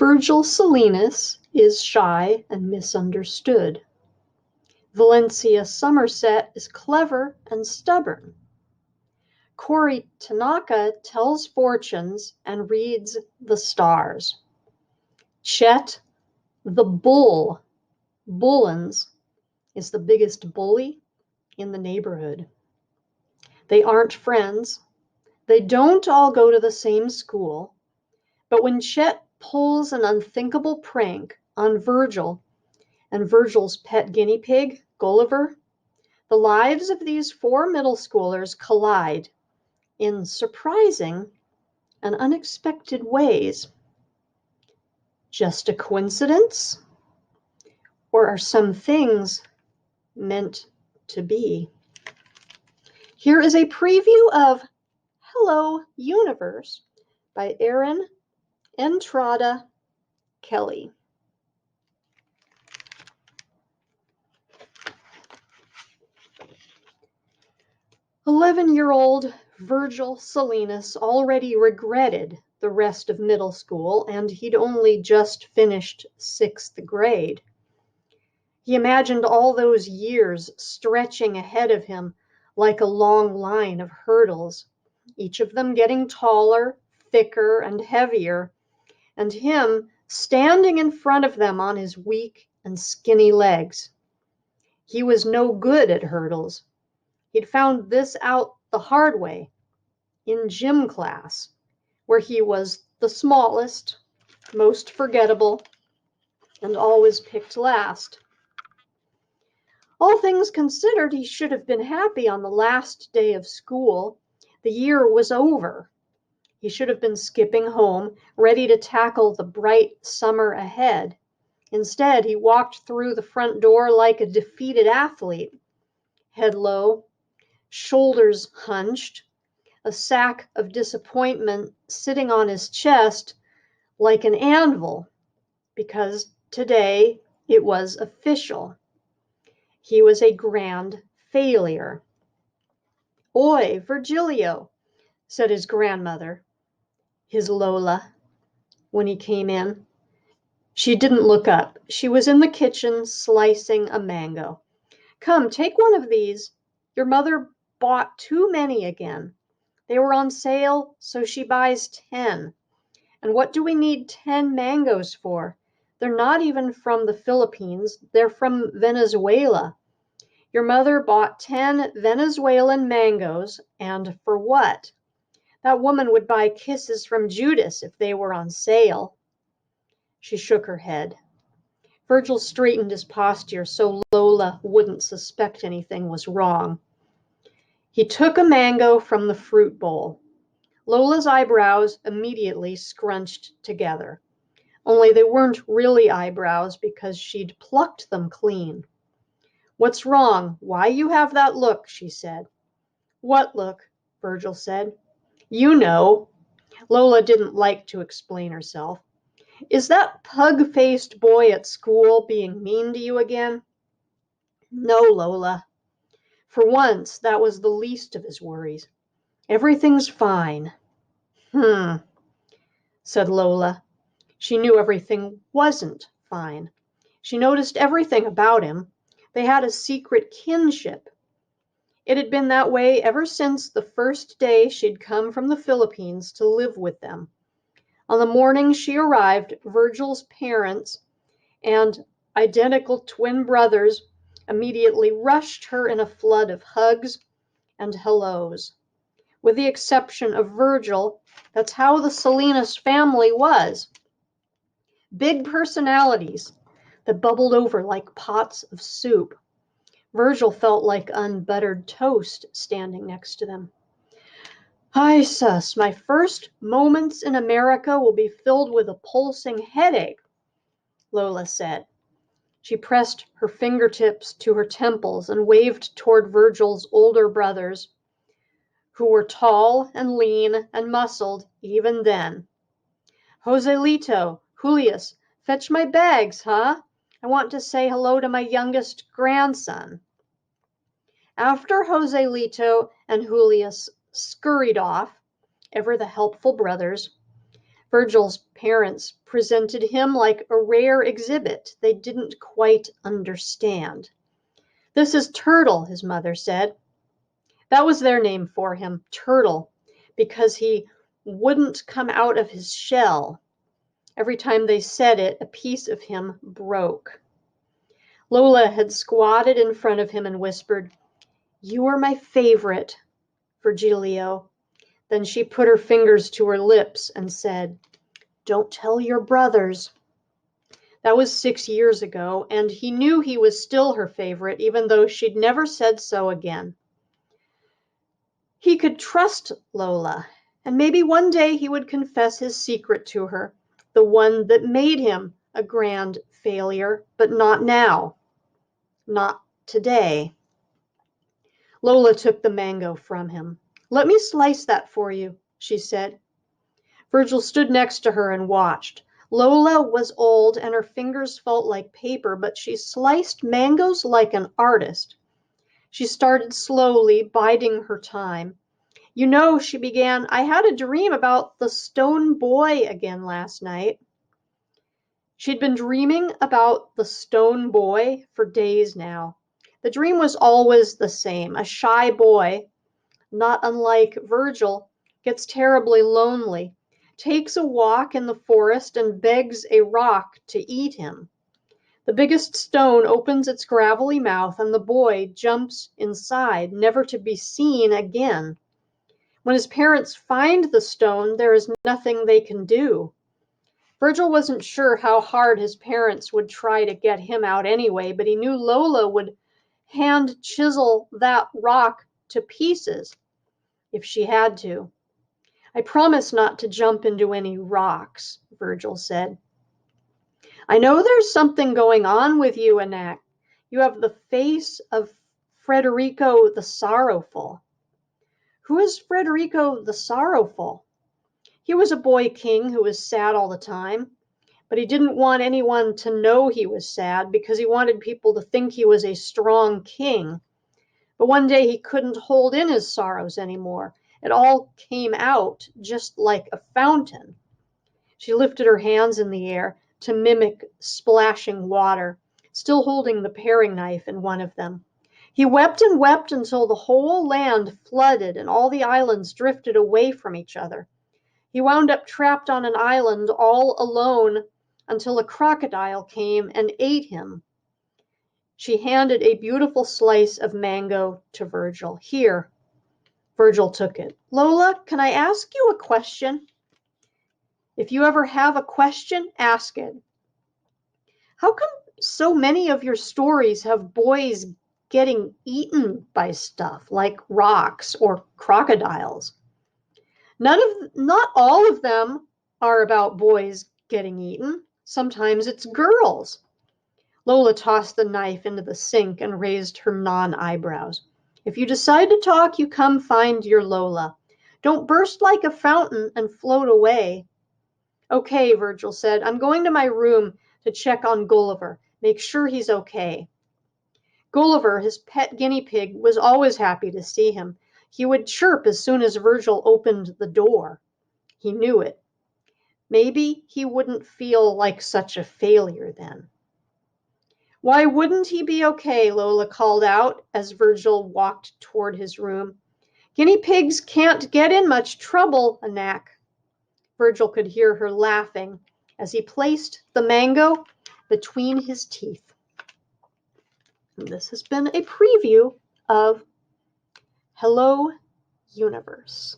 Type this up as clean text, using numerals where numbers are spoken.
Virgil Salinas is shy and misunderstood. Valencia Somerset is clever and stubborn. Kaori Tanaka tells fortunes and reads the stars. Chet, the Bullens, is the biggest bully in the neighborhood. They aren't friends. They don't all go to the same school. But when Chet pulls an unthinkable prank on Virgil and Virgil's pet guinea pig, Gulliver, the lives of these four middle schoolers collide in surprising and unexpected ways. Just a coincidence? Or are some things meant to be? Here is a preview of Hello Universe by Erin, Entrada, Kelly. "11-year-old Virgil Salinas already regretted the rest of middle school, and he'd only just finished 6th grade. He imagined all those years stretching ahead of him like a long line of hurdles, each of them getting taller, thicker, and heavier, and him standing in front of them on his weak and skinny legs. He was no good at hurdles. He'd found this out the hard way in gym class, where he was the smallest, most forgettable, and always picked last. All things considered, he should have been happy on the last day of school. The year was over. He should have been skipping home, ready to tackle the bright summer ahead. Instead, he walked through the front door like a defeated athlete, head low, shoulders hunched, a sack of disappointment sitting on his chest like an anvil, because today it was official. He was a grand failure. "Oi, Virgilio," said his grandmother, his Lola, when he came in. She didn't look up. She was in the kitchen slicing a mango. "Come, take one of these. Your mother bought too many again. They were on sale, so she buys 10. And what do we need 10 mangoes for? They're not even from the Philippines. They're from Venezuela. Your mother bought 10 Venezuelan mangoes, and for what? That woman would buy kisses from Judas if they were on sale." She shook her head. Virgil straightened his posture so Lola wouldn't suspect anything was wrong. He took a mango from the fruit bowl. Lola's eyebrows immediately scrunched together. Only they weren't really eyebrows because she'd plucked them clean. "What's wrong? Why you have that look?" she said. "What look?" Virgil said. "You know." Lola didn't like to explain herself. "Is that pug-faced boy at school being mean to you again?" "No, Lola." For once, that was the least of his worries. "Everything's fine." Said Lola. She knew everything wasn't fine. She noticed everything about him. They had a secret kinship. It had been that way ever since the first day she'd come from the Philippines to live with them. On the morning she arrived, Virgil's parents and identical twin brothers immediately rushed her in a flood of hugs and hellos. With the exception of Virgil, that's how the Salinas family was. Big personalities that bubbled over like pots of soup. Virgil felt like unbuttered toast standing next to them. "Ay, sus, my first moments in America will be filled with a pulsing headache," Lola said. She pressed her fingertips to her temples and waved toward Virgil's older brothers, who were tall and lean and muscled even then. "Joselito, Julius, fetch my bags, huh? I want to say hello to my youngest grandson." After Joselito and Julius scurried off, ever the helpful brothers, Virgil's parents presented him like a rare exhibit they didn't quite understand. "This is Turtle," his mother said. That was their name for him, Turtle, because he wouldn't come out of his shell. Every time they said it, a piece of him broke. Lola had squatted in front of him and whispered, "You are my favorite, Virgilio." Then she put her fingers to her lips and said, "Don't tell your brothers." That was 6 years ago, and he knew he was still her favorite, even though she'd never said so again. He could trust Lola, and maybe one day he would confess his secret to her, the one that made him a grand failure, but not now. Not today. Lola took the mango from him. "Let me slice that for you," she said. Virgil stood next to her and watched. Lola was old and her fingers felt like paper, but she sliced mangoes like an artist. She started slowly, biding her time. "You know," she began, "I had a dream about the stone boy again last night." She'd been dreaming about the stone boy for days now. The dream was always the same. A shy boy, not unlike Virgil, gets terribly lonely, takes a walk in the forest, and begs a rock to eat him. The biggest stone opens its gravelly mouth, and the boy jumps inside, never to be seen again. When his parents find the stone, there is nothing they can do. Virgil wasn't sure how hard his parents would try to get him out anyway, but he knew Lola would hand chisel that rock to pieces if she had to. "I promise not to jump into any rocks," Virgil said. "I know there's something going on with you, Anak. You have the face of Frederico the Sorrowful." "Who is Frederico the Sorrowful?" "He was a boy king who was sad all the time. But he didn't want anyone to know he was sad because he wanted people to think he was a strong king. But one day he couldn't hold in his sorrows anymore. It all came out just like a fountain." She lifted her hands in the air to mimic splashing water, still holding the paring knife in one of them. "He wept and wept until the whole land flooded and all the islands drifted away from each other. He wound up trapped on an island all alone until a crocodile came and ate him." She handed a beautiful slice of mango to Virgil. "Here." Virgil took it. "Lola, can I ask you a question?" "If you ever have a question, ask it." "How come so many of your stories have boys getting eaten by stuff like rocks or crocodiles?" Not all of them are about boys getting eaten. Sometimes it's girls." Lola tossed the knife into the sink and raised her non-eyebrows. "If you decide to talk, you come find your Lola. Don't burst like a fountain and float away." "Okay," Virgil said. "I'm going to my room to check on Gulliver. Make sure he's okay." Gulliver, his pet guinea pig, was always happy to see him. He would chirp as soon as Virgil opened the door. He knew it. Maybe he wouldn't feel like such a failure then. "Why wouldn't he be okay?" Lola called out as Virgil walked toward his room. "Guinea pigs can't get in much trouble, Anak." Virgil could hear her laughing as he placed the mango between his teeth. And this has been a preview of Hello Universe.